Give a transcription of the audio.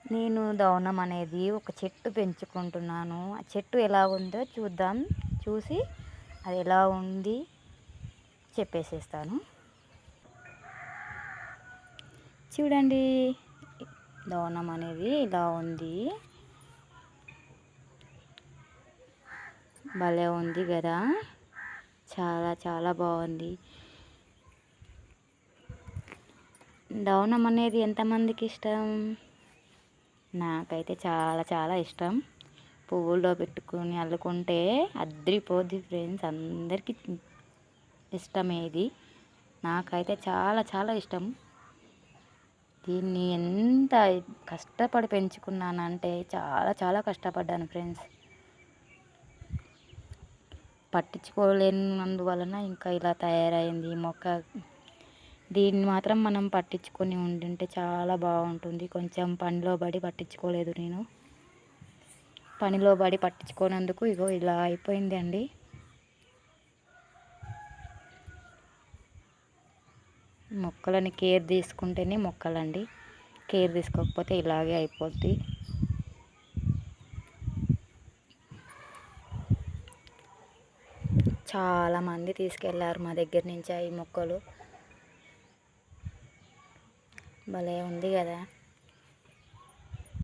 నేను దవనం అనేది ఒక చెట్టు పెంచుకుంటున్నాను. ఆ చెట్టు ఎలా ఉందో చూద్దాం. చూసి అది ఎలా ఉంది చెప్పేసేస్తాను. చూడండి, దవనం అనేది ఇలా ఉంది. భలే ఉంది కదా! చాలా చాలా బాగుంది. దవనం అనేది ఎంతమందికి ఇష్టం? నాకైతే చాలా చాలా ఇష్టం. పువ్వుల్లో పెట్టుకుని అల్లుకుంటే అద్రిపోద్ది ఫ్రెండ్స్. అందరికీ ఇష్టమే ఇది. నాకైతే చాలా చాలా ఇష్టం. దీన్ని ఎంత కష్టపడి పెంచుకున్నానంటే చాలా చాలా కష్టపడ్డాను ఫ్రెండ్స్. పట్టించుకోలేనందువలన ఇంకా ఇలా తయారైంది మొక్క. దీన్ని మాత్రం మనం పట్టించుకొని ఉంటుంటే చాలా బాగుంటుంది. కొంచెం పనిలో పడి పట్టించుకోలేదు నేను. పనిలో పడి పట్టించుకోనందుకు ఇగో ఇలా అయిపోయింది అండి. మొక్కలని కేర్ తీసుకుంటేనే మొక్కలండి. కేర్ తీసుకోకపోతే ఇలాగే అయిపోద్ది. చాలామంది తీసుకెళ్లారు మా దగ్గర నుంచి ఈ మొక్కలు. భలే ఉంది కదా!